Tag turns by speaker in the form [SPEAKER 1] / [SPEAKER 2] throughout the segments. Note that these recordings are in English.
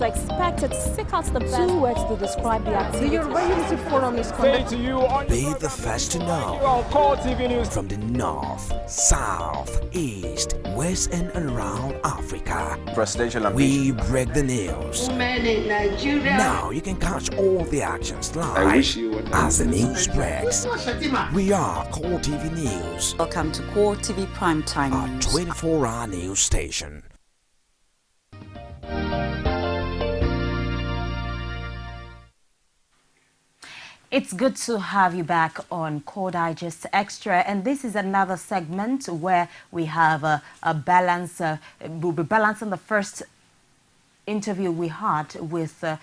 [SPEAKER 1] expected to seek out the best.
[SPEAKER 2] Two words to describe the activity.
[SPEAKER 1] The Yoruba Unity Forum is conducted.
[SPEAKER 3] Be the first to know. From the north, south, east, west, and around Africa,
[SPEAKER 4] presidential
[SPEAKER 3] we break the news.
[SPEAKER 5] Women in Nigeria.
[SPEAKER 3] Now you can catch all the actions live as the news breaks. We are Core TV News.
[SPEAKER 6] Welcome to Core TV Primetime
[SPEAKER 3] Our
[SPEAKER 6] News.
[SPEAKER 3] 24-hour news station.
[SPEAKER 7] It's good to have you back on Core Digest Extra, and this is another segment where we have a balance. We'll be balancing the first interview we had with the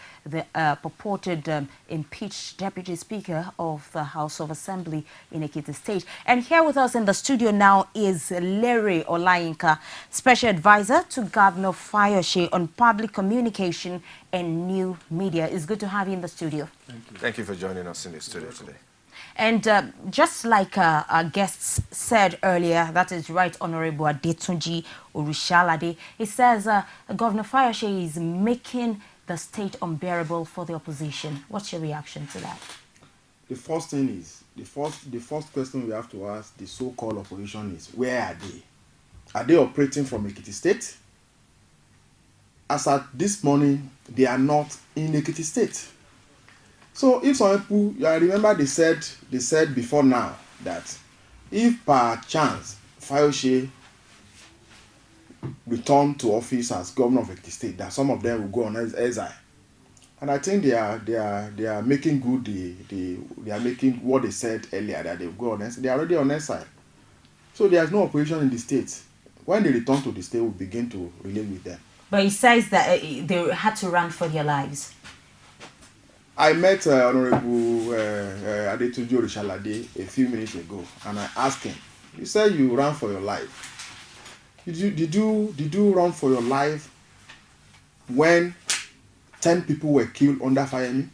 [SPEAKER 7] purported impeached Deputy Speaker of the House of Assembly in Ekiti State. And here with us in the studio now is Larry Olayinka, Special Advisor to Governor Fayose on Public Communication and New Media. It's good to have you in the studio.
[SPEAKER 4] Thank you. Thank you for joining us in the studio today.
[SPEAKER 7] And just like our guests said earlier, that is Right Honorable Adetunji Orushalade, he says Governor Fayose is making the state unbearable for the opposition. What's your reaction to that?
[SPEAKER 8] The first thing is, the first question we have to ask the so-called opposition is, where are they? Are they operating from Ekiti State? As at this morning, they are not in Ekiti State. So if some people, I remember they said before now that if per chance Fayose return to office as governor of Ekiti State, that some of them will go on exile. And I think they are making good they are making what they said earlier, that they will go on exile. They are already on exile. So there is no operation in the state. When they return to the state, we'll begin to relate with them.
[SPEAKER 7] But he says that they had to run for their lives.
[SPEAKER 8] I met Honorable Adetunji Orushalade a few minutes ago, and I asked him. You said you ran for your life. Did you run for your life when 10 people were killed under Fayemi?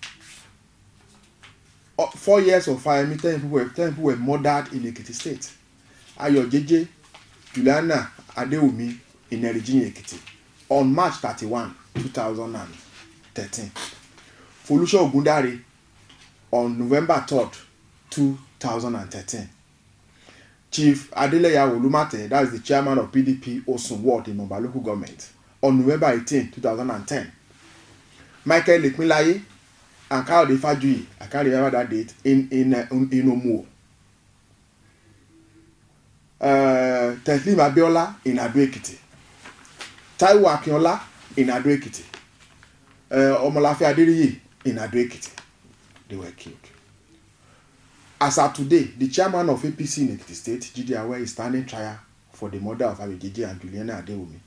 [SPEAKER 8] 4 years of Fayemi, 10 people were murdered in Ekiti State. Ayo Jeje, Juliana Adewumi in Erijin Ekiti on March 31, 2013. Folusho Ogundare on November 3rd, 2013. Chief Adeleya Olumate, that is the chairman of PDP Osun Ward in Mumbai local government, on November 18, 2010. Michael Lekmilaye and Kayode Fajuyi, I can't remember that date, in Omuo. Teslim Abiola in Ado Ekiti. Taiwo Akinola in Ado Ekiti. Omolafe Aderiyi in Ado Ekiti. They were killed. As of today, the chairman of APC in Ekiti State, Jide Awe, is standing trial for the murder of Abejeje and Juliana Adewumi.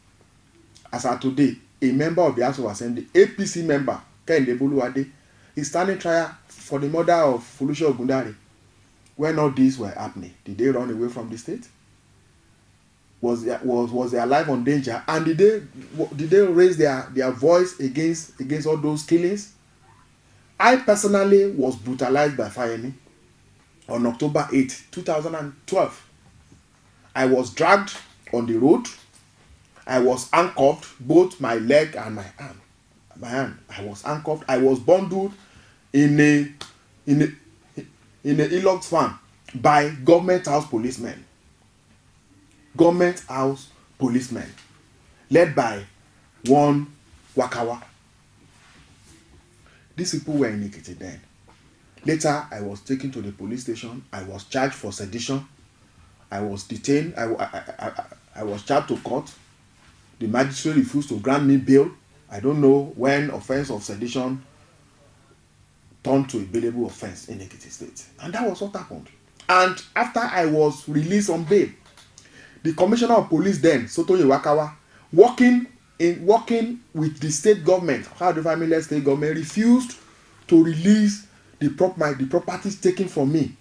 [SPEAKER 8] As of today, a member of the House of Assembly, APC member, Kehinde Boluwade, is standing trial for the murder of Folusho Ogundare. When all these were happening, did they run away from the state? Was their life on danger? And did they raise their voice against all those killings? I personally was brutalized by Fayemi on October 8, 2012. I was dragged on the road. I was handcuffed, both my leg and my hand. I was handcuffed. I was bundled in a Hilux van by government house policemen. Government house policemen, led by one Wakawa. These people were in Ekiti then. Later, I was taken to the police station. I was charged for sedition. I was detained. I was charged to court. The magistrate refused to grant me bail. I don't know when offense of sedition turned to a bailable offense in Ekiti State. And that was what happened. And after I was released on bail, the commissioner of police then, Sotoye Wakawa, working with the state government, Family State government, refused to release the properties taken from me.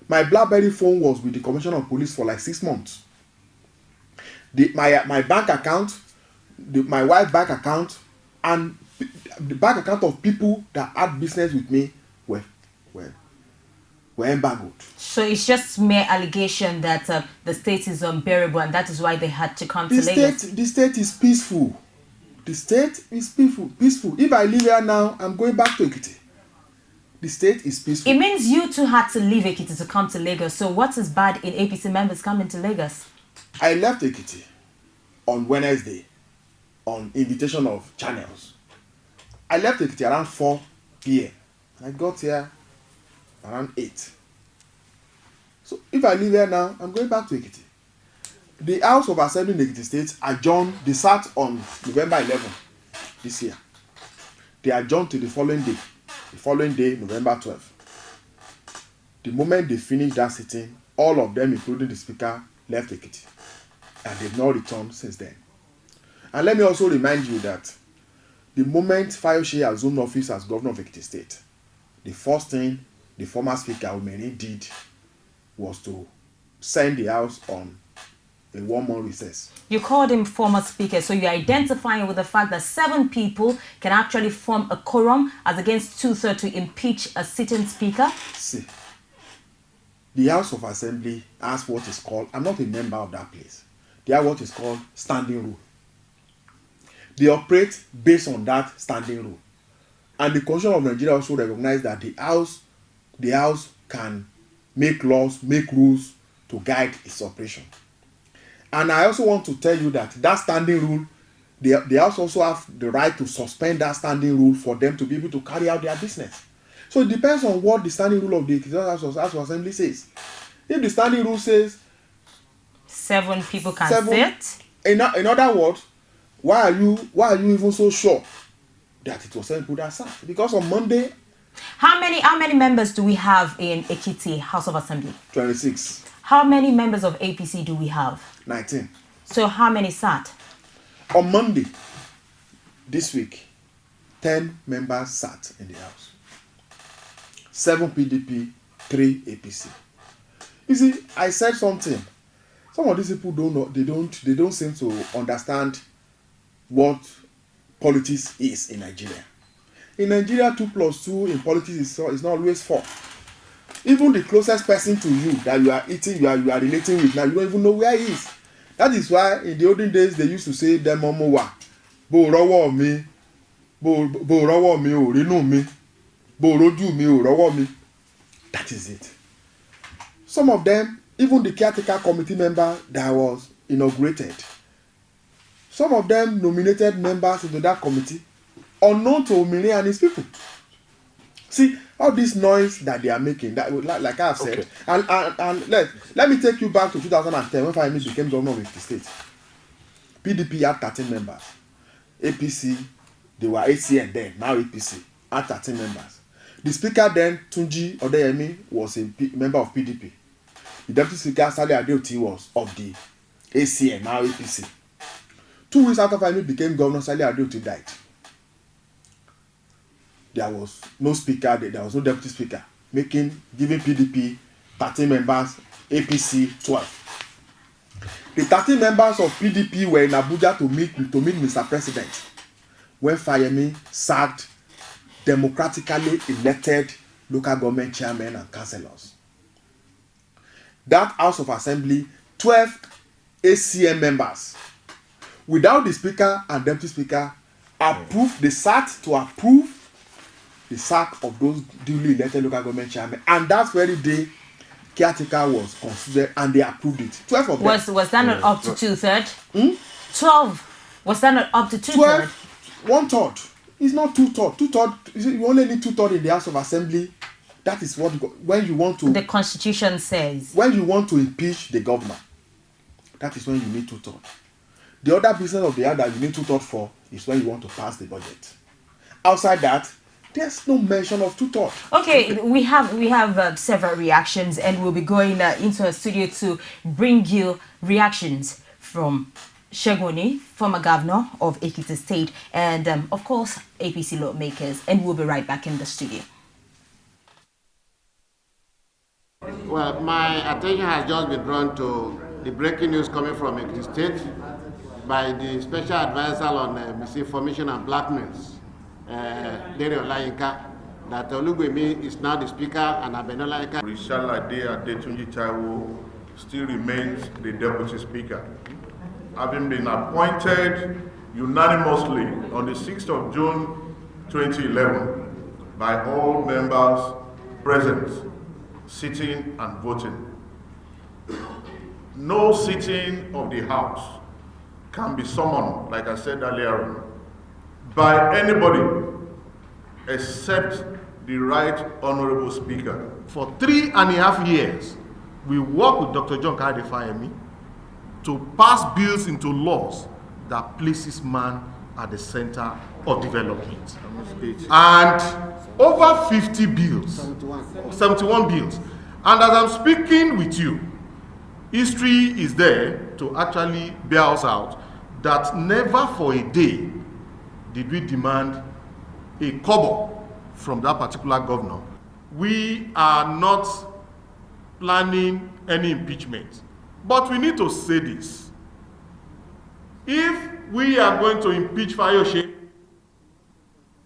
[SPEAKER 8] My BlackBerry phone was with the commissioner of police for like 6 months. My bank account, my wife's bank account, and the bank account of people that had business with me were embargoed.
[SPEAKER 7] So it's just mere allegation that the state is unbearable, and that is why they had to come to Lagos.
[SPEAKER 8] The state is peaceful. The state is peaceful. If I leave here now, I'm going back to Ekiti. The state is peaceful.
[SPEAKER 7] It means you two had to leave Ekiti to come to Lagos. So what is bad in APC members coming to Lagos?
[SPEAKER 8] I left Ekiti on Wednesday on invitation of channels. I left Ekiti around 4 p.m. and I got here around 8. So if I leave here now, I'm going back to Ekiti. The House of Assembly in Ekiti State adjourned, they sat on November 11 this year. They adjourned to the following day, November 12. The moment they finished that sitting, all of them, including the speaker, left Ekiti. And they've not returned since then. And let me also remind you that the moment Fayose assumed office as governor of Ekiti State, the first thing the former speaker, Omeni, did was to send the House on a 1-month recess.
[SPEAKER 7] You called him former speaker, so you're identifying with the fact that 7 people can actually form a quorum as against 2/3 to impeach a sitting speaker?
[SPEAKER 8] See, the House of Assembly has what is called, I'm not a member of that place, they have what is called standing rule. They operate based on that standing rule. And the Constitution of Nigeria also recognizes that the House can make laws, make rules to guide its operation. And I also want to tell you that standing rule, the House also have the right to suspend that standing rule for them to be able to carry out their business. So it depends on what the standing rule of the House of Assembly says. If the standing rule says
[SPEAKER 7] 7 people can sit.
[SPEAKER 8] In other words, why are you even so sure that it was 7 people that sat? Because on Monday,
[SPEAKER 7] How many members do we have in Ekiti House of Assembly?
[SPEAKER 8] 26.
[SPEAKER 7] How many members of APC do we have?
[SPEAKER 8] 19.
[SPEAKER 7] So how many sat?
[SPEAKER 8] On Monday, this week, 10 members sat in the House. 7 PDP, 3 APC. You see, I said something. Some of these people don't know, they don't seem to understand what politics is in Nigeria. In Nigeria, 2 + 2 in politics is not always 4. Even the closest person to you that you are eating, you are relating with now, you don't even know where he is. That is why in the olden days they used to say dem omo wa, bo rowo mi, bo rowo mi o rinu mi, bo roju mi o rowo mi. That is it. Some of them, even the caretaker committee member that was inaugurated, some of them nominated members into that committee unknown to Omini and his people. See, all this noise that they are making, that like I have said, okay. and let me take you back to 2010 when Fayemi became governor of the state. PDP had 13 members. APC, they were ACN then, now APC, had 13 members. The speaker then, Tunji Odeyemi, was a member of PDP. The deputy speaker, Sale Adeoti, was of the ACN, now APC. 2 weeks after Fayemi became governor, Sale Adeoti died. There was no speaker, there was no deputy speaker, giving PDP 13 members, APC 12. The 13 members of PDP were in Abuja to meet Mr. President when Fayemi sacked democratically elected local government chairmen and councillors. That House of Assembly, 12 ACM members, without the speaker and deputy speaker, approved, they sat to approve the sack of those duly elected local government chairmen, and that very day, caretaker was considered and they approved it. 12 of them.
[SPEAKER 7] Was that not up to 2/3? 12. Was that not up to 2/3?
[SPEAKER 8] 1/3. It's not 2/3. 2/3. You only need 2/3 in the House of Assembly. That is what when you want to.
[SPEAKER 7] The Constitution says.
[SPEAKER 8] When you want to impeach the governor, that is when you need 2/3. The other business of the house that you need 2/3 for is when you want to pass the budget. Outside that, there's no mention of 2/3.
[SPEAKER 7] Okay, we have several reactions, and we'll be going into a studio to bring you reactions from Segun, former governor of Ekiti State, and of course APC lawmakers, and we'll be right back in the studio.
[SPEAKER 2] Well, my attention has just been drawn to the breaking news coming from Ekiti State by the special advisor on misinformation and blackmails, Dere Olayinka, that Olugbemi is now the speaker and Abeni Olayinka.
[SPEAKER 5] Rishalade Adetunji Taiwo still remains the deputy speaker, having been appointed unanimously on the 6th of June 2011 by all members present, sitting and voting. No sitting of the House can be summoned, like I said earlier, by anybody except the Right Honorable Speaker.
[SPEAKER 2] For 3.5 years, we worked with Dr. John Kayode Fayemi to pass bills into laws that places man at the center of development. And over 50 bills, 71 bills. And as I'm speaking with you, history is there to actually bear us out that never for a day did we demand a kobo from that particular governor. We are not planning any impeachment, but we need to say this. If we are going to impeach Fayose,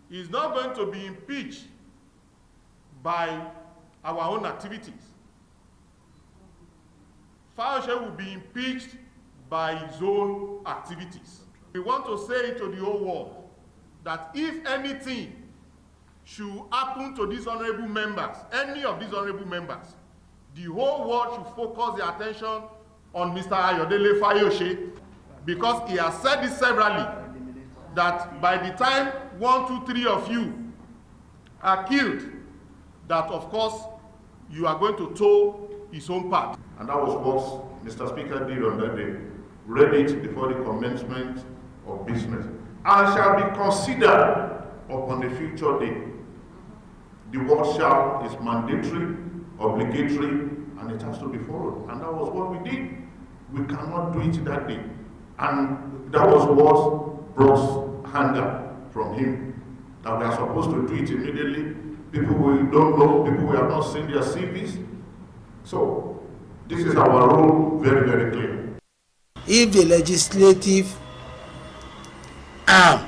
[SPEAKER 2] he's not going to be impeached by our own activities. Fayose will be impeached by his own activities. We want to say to the whole world that if anything should happen to these honorable members, any of these honorable members, the whole world should focus their attention on Mr. Ayodele Fayose, because he has said this severally, that by the time 1, 2, 3 of you are killed, that of course you are going to toe his own path.
[SPEAKER 5] And that was what Mr. Speaker did on that day. Read it before the commencement of business. And shall be considered upon the future day. The word shall is mandatory, obligatory, and it has to be followed. And that was what we did. We cannot do it that day. And that was what brought anger from him. That we are supposed to do it immediately. People we don't know, people we have not seen their CVs. So, this is our role, very, very clear.
[SPEAKER 9] If the legislative arm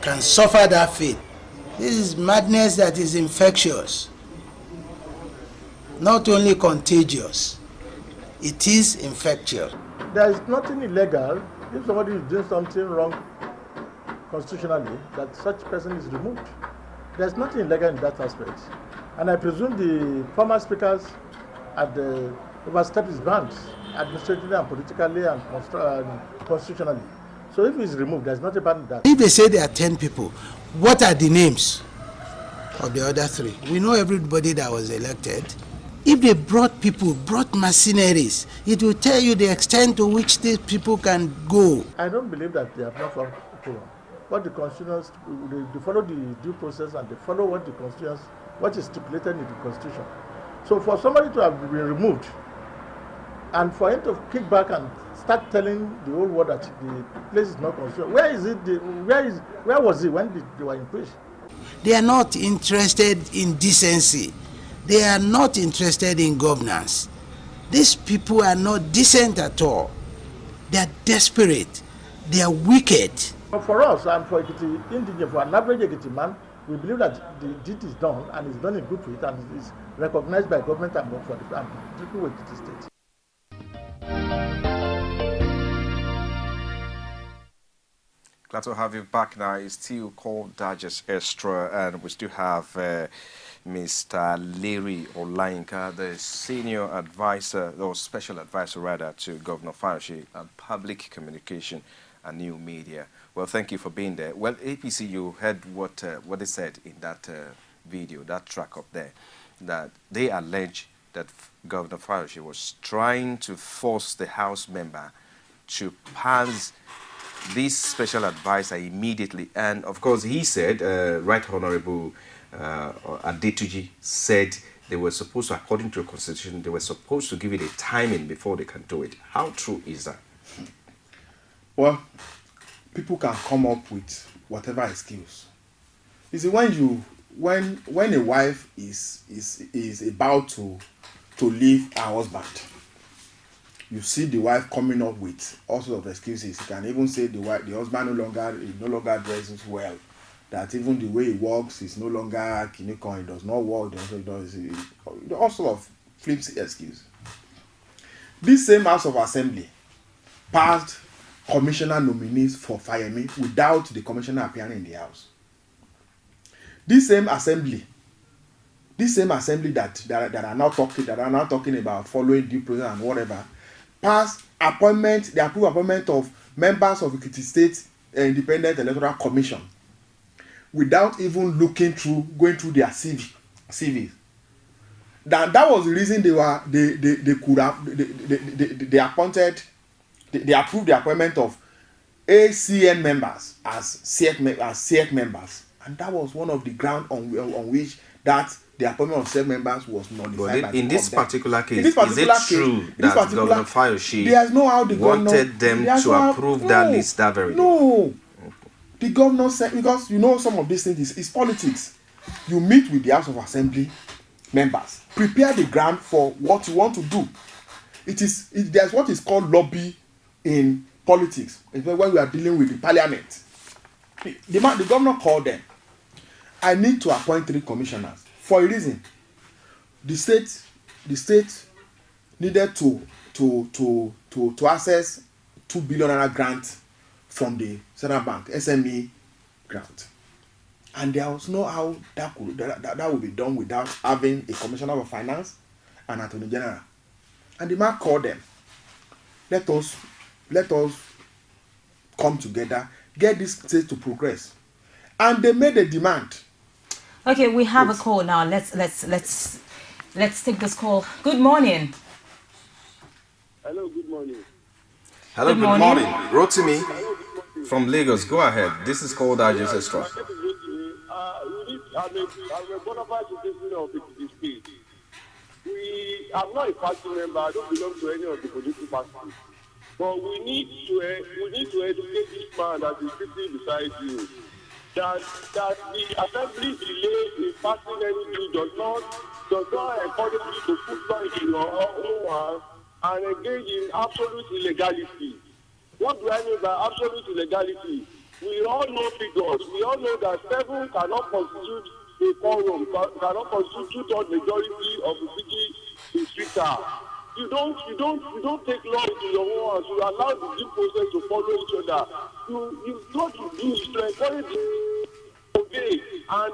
[SPEAKER 9] can suffer that fate, this is madness that is infectious, not only contagious, it is infectious.
[SPEAKER 10] There is nothing illegal if somebody is doing something wrong constitutionally, that such person is removed. There's nothing illegal in that aspect. And I presume the former speakers had overstepped his bounds administratively and politically and constitutionally. So if he's removed, there's nothing bad in that.
[SPEAKER 9] If they say there are 10 people, what are the names of the other 3? We know everybody that was elected. If they brought people, brought mercenaries, it will tell you the extent to which these people can go.
[SPEAKER 10] I don't believe that they have not found people. What the constitutions, they follow the due process and they follow what the constitutions, what is stipulated in the constitution. So for somebody to have been removed and for him to kick back and start telling the whole world that the place is not constitutional, where is it? Where was he when they were impeached?
[SPEAKER 9] They are not interested in decency. They are not interested in governance. These people are not decent at all. They are desperate. They are wicked.
[SPEAKER 10] For us and for Ekiti indigenous, for an average Ekiti man, we believe that the deed is done and is done in good faith and is recognized by government and for the people of Ekiti State.
[SPEAKER 4] Glad to have you back now. It's still called Digest Extra, and we still have Mr. Larry Olayinka, the senior advisor, or special advisor rather, to Governor Fayose on public communication and new media. Well, thank you for being there. Well, APC, you heard what they said in that video, that track up there, that they allege that Governor Fayose was trying to force the House member to pass this special advisor immediately. And of course, he said, Right Honorable Adetuji said they were supposed to, according to the Constitution, they were supposed to give it a timing before they can do it. How true is that?
[SPEAKER 8] Well, people can come up with whatever excuse. You see, when a wife is about to leave her husband, you see the wife coming up with all sorts of excuses. You can even say the husband no longer dresses well, that even the way he walks is no longer kinikon, he does not walk, he does all sorts of flimsy excuses. This same House of Assembly passed commissioner nominees for Fayemi without the commissioner appearing in the house. This same assembly that are now talking about following due process and whatever, pass appointment, they approve appointment of members of Ekiti State Independent Electoral Commission without even going through their CV. That was the reason they approved the appointment of ACN members as SEC members, and that was one of the ground on which that the appointment of SEC members was nullified. But
[SPEAKER 4] in this particular case, is it true that Governor Fayose wanted them to approve that list that very day?
[SPEAKER 8] No. The governor said, because some of these things is politics. You meet with the House of Assembly members, prepare the ground for what you want to do. There's what is called lobby in politics. It's when we are dealing with the parliament. The governor called them. I need to appoint 3 commissioners for a reason. The state needed to access 2 billion naira grant from the Central Bank SME grant, and there was no how that would be done without having a commissioner of finance and attorney general. And the man called them. Let us come together, get this state to progress, and they made a demand.
[SPEAKER 7] Okay, we have a call now. Let's take this call. Good morning.
[SPEAKER 11] Hello, good morning.
[SPEAKER 4] Hello, good morning. Rotimi from Lagos. Go ahead. This is called Digest Extra.
[SPEAKER 11] I'm a bona fide citizen of the state. I'm not a party member. I don't belong to any of the political parties. But we need to educate this man that is sitting beside you. That the assembly delay in passing any bill does not encourage you to put law in your own hands and engage in absolute illegality. What do I mean by absolute illegality? We all know figures. We all know that 7 cannot constitute a quorum, cannot constitute a majority of the city districtor. You don't take law into your own hands. You allow the due process to follow each other. What you do is to encourage the obey and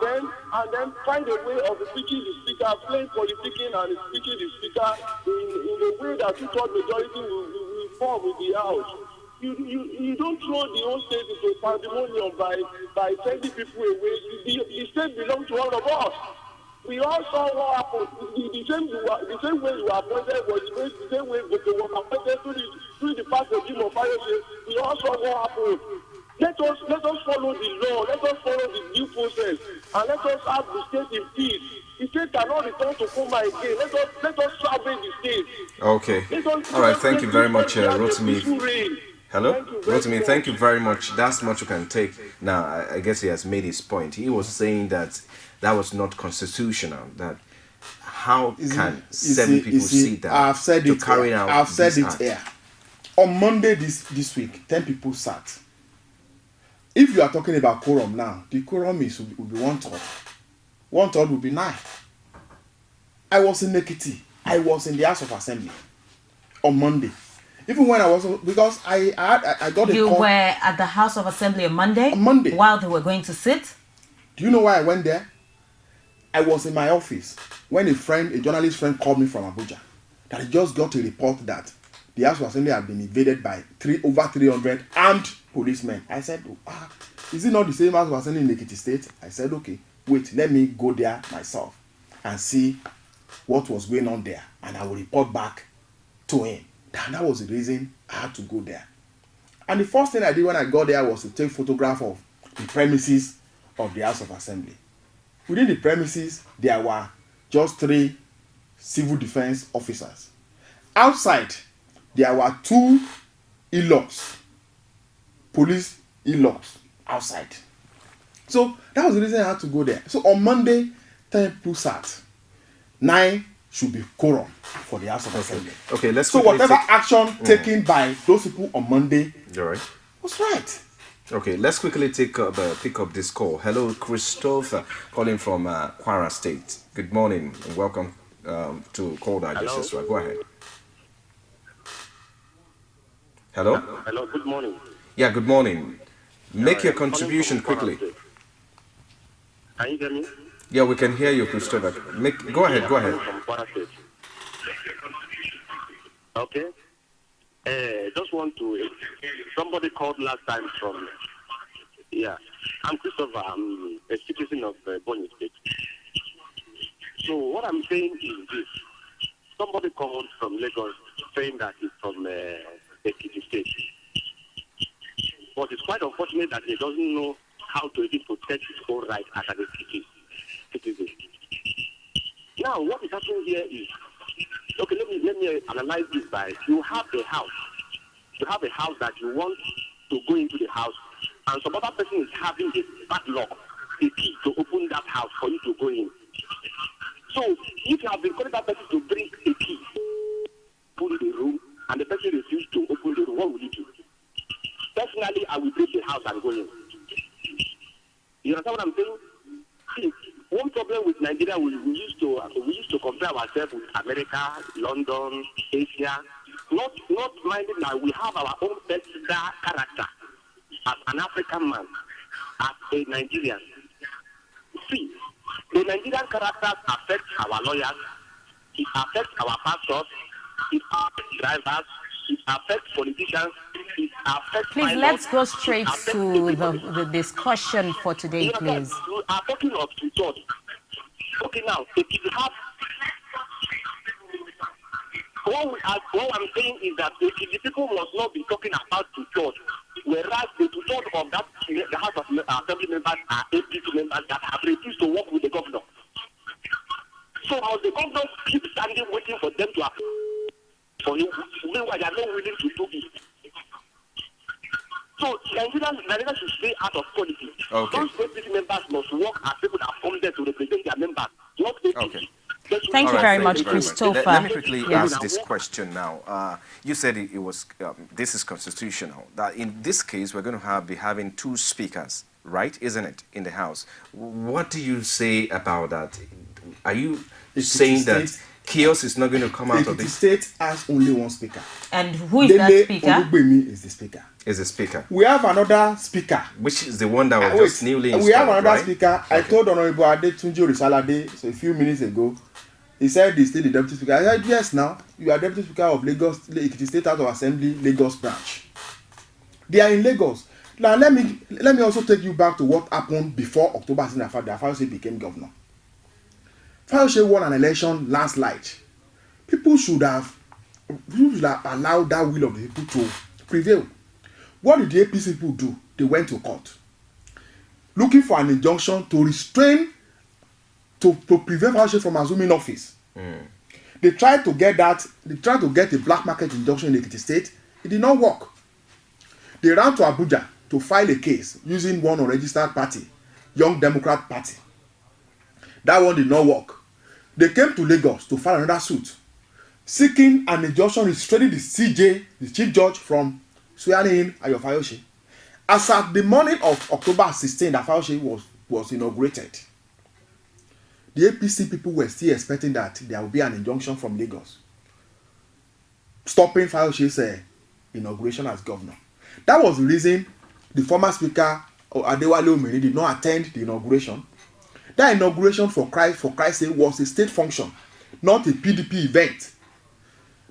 [SPEAKER 11] then find a way of speaking the speaker, playing politicking and speaking the speaker in a way that 2/3 majority will form with the house. You don't throw the whole state into pandemonium by sending people away. The state belongs to all of us. We all saw what happened. The same way you were appointed was the same way they were appointed through the past regime of Fayose. We all saw what happened. Let us follow the law. Let us follow the due process, and let us have the state in peace. The state cannot return to Kuma again. Let us salvage the state.
[SPEAKER 4] Okay. All right. Thank you very much, Rotimi. Hello, Rotimi. Thank you very much. That's much you can take. Now, I guess he has made his point. He was saying that was not constitutional. That how can 7 people sit down
[SPEAKER 8] I've said
[SPEAKER 4] to
[SPEAKER 8] it
[SPEAKER 4] carry out
[SPEAKER 8] I've said it
[SPEAKER 4] act?
[SPEAKER 8] here. On Monday this week, 10 people sat. If you are talking about quorum now, the quorum will be 1/3. 1/3 will be 9. I was in Ekiti. I was in the House of Assembly on Monday. Even when I was, because I got a call.
[SPEAKER 7] You were at the House of Assembly on Monday?
[SPEAKER 8] On Monday.
[SPEAKER 7] While they were going to sit?
[SPEAKER 8] Do you know why I went there? I was in my office when a journalist friend called me from Abuja that he just got a report that the House of Assembly had been invaded by over 300 armed policemen. I said, is it not the same House of Assembly in Ekiti State? I said, okay, wait, let me go there myself and see what was going on there, and I will report back to him. And that was the reason I had to go there. And the first thing I did when I got there was to take photograph of the premises of the House of Assembly. Within the premises, there were just 3 civil defense officers. Outside, there were 2 e-locks, police e-locks outside. So that was the reason I had to go there. So on Monday, 10 people sat. 9 should be quorum for the House of Assembly.
[SPEAKER 4] Okay, let's.
[SPEAKER 8] So whatever action taken by those people on Monday was right.
[SPEAKER 4] Okay, let's quickly pick up this call. Hello, Christopher, calling from Kwara State. Good morning and welcome to Call Digest. Go ahead. Hello?
[SPEAKER 11] Hello, good morning.
[SPEAKER 4] Yeah, good morning. Make your contribution quickly.
[SPEAKER 11] Can you hear me?
[SPEAKER 4] Yeah, we can hear you, Christopher. Go ahead, go ahead.
[SPEAKER 11] From Kwara State. Okay. Just want to, somebody called last time from, yeah. I'm Christopher, I'm a citizen of Bonny State. So what I'm saying is this. Somebody called from Lagos saying that he's from Ekiti State. But it's quite unfortunate that he doesn't know how to even protect his own right as an Ekiti citizen. Now, what is happening here is, okay, let me analyze this by, you have a house. You have a house that you want to go into the house, and some other person is having a padlock, a key to open that house for you to go in. So, if you have been calling that person to bring a key, open the room, and the person refused to open the room, what will you do? Personally, I will break the house and go in. You understand what I'm saying? See, one problem with Nigeria, we used to compare ourselves with America, London, Asia, not minding that we have our own personal character as an African man, as a Nigerian. See, the Nigerian characters affect our lawyers, it affects our pastors, it affects drivers, it affects politicians, it affects
[SPEAKER 7] Please,
[SPEAKER 11] pilots,
[SPEAKER 7] let's go straight to the discussion for today,
[SPEAKER 11] you know,
[SPEAKER 7] please.
[SPEAKER 11] we are talking of two-thirds. Okay, now, if you have, what I'm saying is that the people must not be talking about two-thirds, whereas the two-thirds of that, the House of Assembly members are APC members that have refused to work with the governor. So must the governor keep standing waiting for them to approve for him, meanwhile they are not willing to do it. So Nigerians should stay out of politics.
[SPEAKER 4] Okay.
[SPEAKER 11] Those APC members must work as people that have come there to represent their members, not APC.
[SPEAKER 4] Okay.
[SPEAKER 7] Thank you very much, Christopher.
[SPEAKER 4] Let me quickly ask this question now. You said it was this is constitutional. That in this case we're going to be having two speakers, right? Isn't it, in the House? What do you say about that? Are you saying that chaos is not going to come out of this?
[SPEAKER 8] The state has only one speaker.
[SPEAKER 7] And who is that speaker?
[SPEAKER 8] Olugbemi is the speaker.
[SPEAKER 4] Is the speaker.
[SPEAKER 8] We have another speaker.
[SPEAKER 4] Which is the one that was just newly installed,
[SPEAKER 8] we have another
[SPEAKER 4] right?
[SPEAKER 8] speaker. Okay. I told Honorable Adetunji Orisalade so a few minutes ago. He said he's still the deputy speaker. I said, yes, now. You are deputy speaker of Lagos, Ekiti State House of Assembly, Lagos branch. They are in Lagos. Now, let me also take you back to what happened before October 16th, that Fayose became governor. Fayose won an election landslide. People should have allowed that will of the people to prevail. What did the APC people do? They went to court, looking for an injunction to restrain, to prevent Fayose from assuming office. They tried to get that. They tried to get a black market injunction in Ekiti State. It did not work. They ran to Abuja to file a case using one unregistered party, Young Democrat Party. That one did not work. They came to Lagos to file another suit, seeking an injunction restraining the CJ, the chief judge, from swearing in Ayo Fayose. As at the morning of October 16, that Fayose was inaugurated, the APC people were still expecting that there would be an injunction from Lagos stopping Fayose's inauguration as governor. That was the reason the former speaker, Adewale Omeni, did not attend the inauguration. That inauguration, for Christ's sake, was a state function, not a PDP event.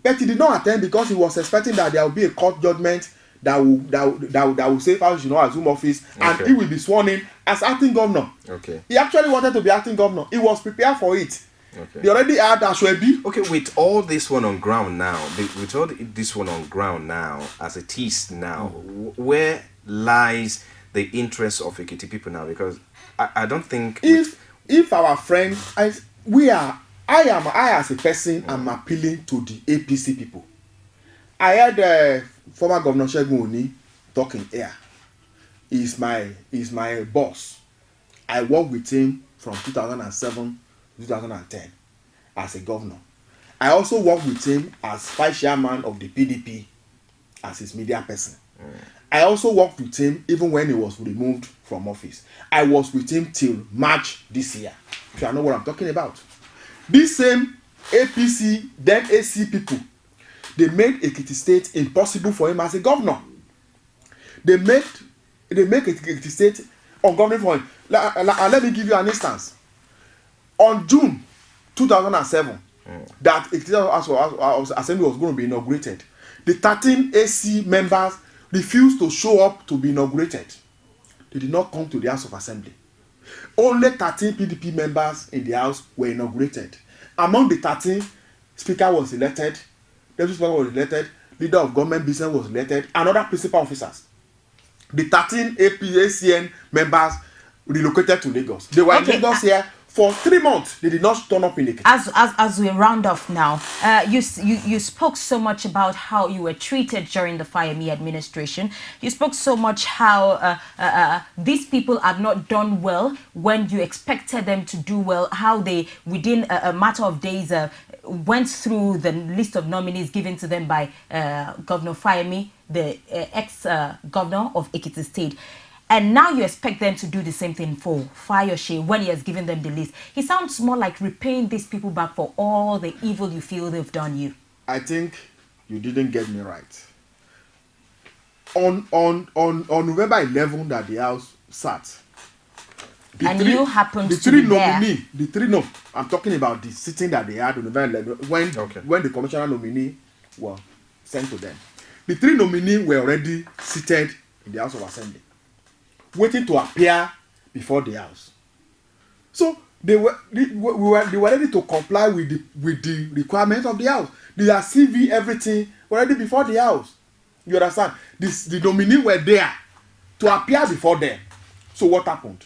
[SPEAKER 8] But he did not attend because he was expecting that there will be a court judgment that will say Fayose should not assume office, and he will be sworn in as acting governor.
[SPEAKER 4] Okay.
[SPEAKER 8] He actually wanted to be acting governor. He was prepared for it.
[SPEAKER 4] Okay.
[SPEAKER 8] They already had Ashwebi.
[SPEAKER 4] Okay, with all this one on ground now, as it is now, where lies the interest of Ekiti people now? Because I don't think
[SPEAKER 8] if our friend, I as a person am appealing to the APC people. I heard former Governor Segun Oni talking here. He's my boss. I worked with him from 2007 to 2010 as a governor. I also worked with him as vice chairman of the PDP as his media person. I also worked with him even when he was removed from office. I was with him till March this year. If you know what I'm talking about. These same APC, then AC people, they made Ekiti State impossible for him as a governor. They make Ekiti State ungovernable for him. Let me give you an instance. On June 2007, that Ekiti Assembly was going to be inaugurated, the 13 AC members refused to show up to be inaugurated. They did not come to the House of Assembly. Only 13 PDP members in the House were inaugurated. Among the 13, Speaker was elected, Deputy Speaker was elected, Leader of Government Business was elected, and other principal officers. The 13 ACN members relocated to Lagos. They were in Lagos here for 3 months. They did not turn up in Ekiti.
[SPEAKER 7] As we round off now, you spoke so much about how you were treated during the Fayemi administration. You spoke so much how these people have not done well when you expected them to do well, how they, within a matter of days, went through the list of nominees given to them by Governor Fayemi, the ex-governor of Ekiti State. And now you expect them to do the same thing for Fayose when he has given them the list. He sounds more like repaying these people back for all the evil you feel they've done you.
[SPEAKER 8] I think you didn't get me right. On November 11 that the House sat,
[SPEAKER 7] you happened to be there.
[SPEAKER 8] I'm talking about the sitting that they had on November 11 when the commissioner nominee were sent to them. The 3 nominees were already seated in the House of Assembly, waiting to appear before the House. So they were ready to comply with the requirements of the House. Their CV, everything, were ready before the House. You understand? The nominees were there to appear before them. So what happened?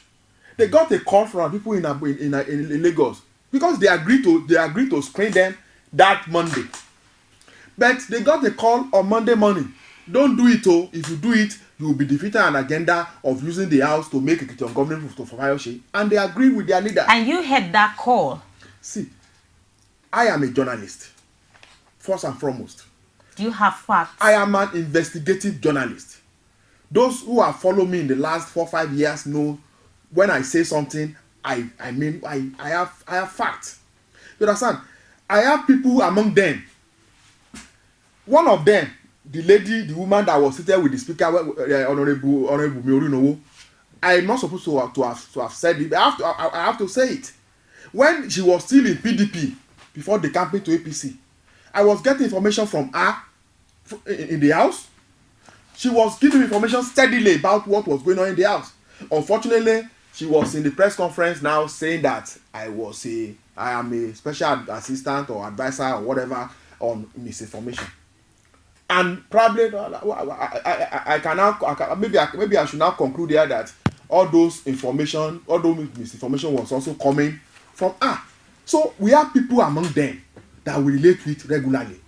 [SPEAKER 8] They got a call from people in Lagos because they agreed to screen them that Monday. But they got a call on Monday morning. Don't do it, oh. If you do it, you will be defeating an agenda of using the House to make it ungovernable for Fayose. And they agreed with their leader.
[SPEAKER 7] And you had that call.
[SPEAKER 8] See, I am a journalist, first and foremost.
[SPEAKER 7] Do you have facts? I
[SPEAKER 8] am an investigative journalist. Those who have followed me in the last 4 or 5 years know when I say something, I have facts. You understand? I have people among them. One of them, the woman that was seated with the speaker, Honorable Miorinowo, I'm not supposed to have said it. I have to say it. When she was still in PDP, before the campaign to APC, I was getting information from her in the House. She was giving information steadily about what was going on in the House. Unfortunately, she was in the press conference now saying that I am a special assistant or advisor or whatever on misinformation. And probably maybe I should now conclude here that all those misinformation was also coming from her. So we have people among them that we relate with regularly.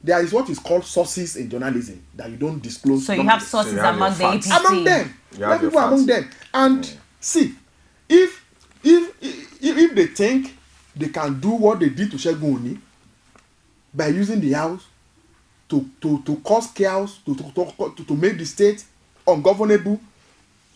[SPEAKER 8] There is what is called sources in journalism that you don't disclose.
[SPEAKER 7] So you have sources among the APC.
[SPEAKER 8] Among them. You have people among them. And see, if they think they can do what they did to Segun Oni by using the House to cause chaos, to make the state ungovernable,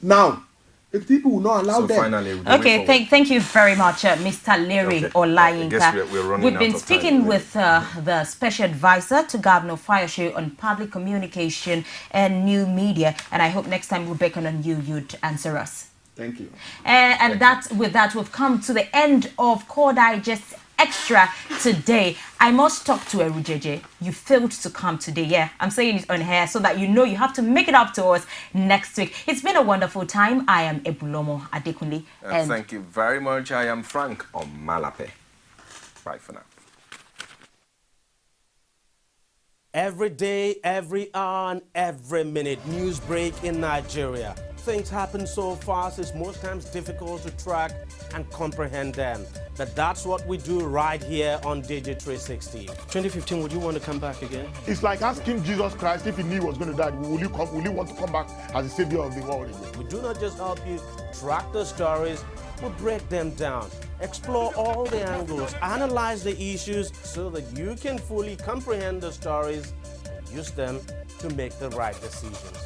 [SPEAKER 8] now, if people will not allow them.
[SPEAKER 7] Okay, thank you very much, Mr. Larry Olayinka. We've been speaking with the Special Advisor to Governor Fayose on public communication and new media, and I hope next time we'll beckon on you'd answer us.
[SPEAKER 8] Thank you.
[SPEAKER 7] With that, we've come to the end of Core Digest Extra today. I must talk to Erujeje. You failed to come today. Yeah, I'm saying it on air so that you know you have to make it up to us next week. It's been a wonderful time. I am Ebulomo Adekunle.
[SPEAKER 4] Thank you very much. I am Frank Omalape. Bye for now.
[SPEAKER 12] Every day, every hour, and every minute, news break in Nigeria. Things happen so fast, it's most times difficult to track and comprehend them. But that's what we do right here on Digi360. 2015, would you want to come back again?
[SPEAKER 10] It's like asking Jesus Christ if he knew he was going to die, will you want to come back as the savior of the world again?
[SPEAKER 12] We do not just help you track the stories, we break them down, explore all the angles, analyze the issues so that you can fully comprehend the stories and use them to make the right decisions.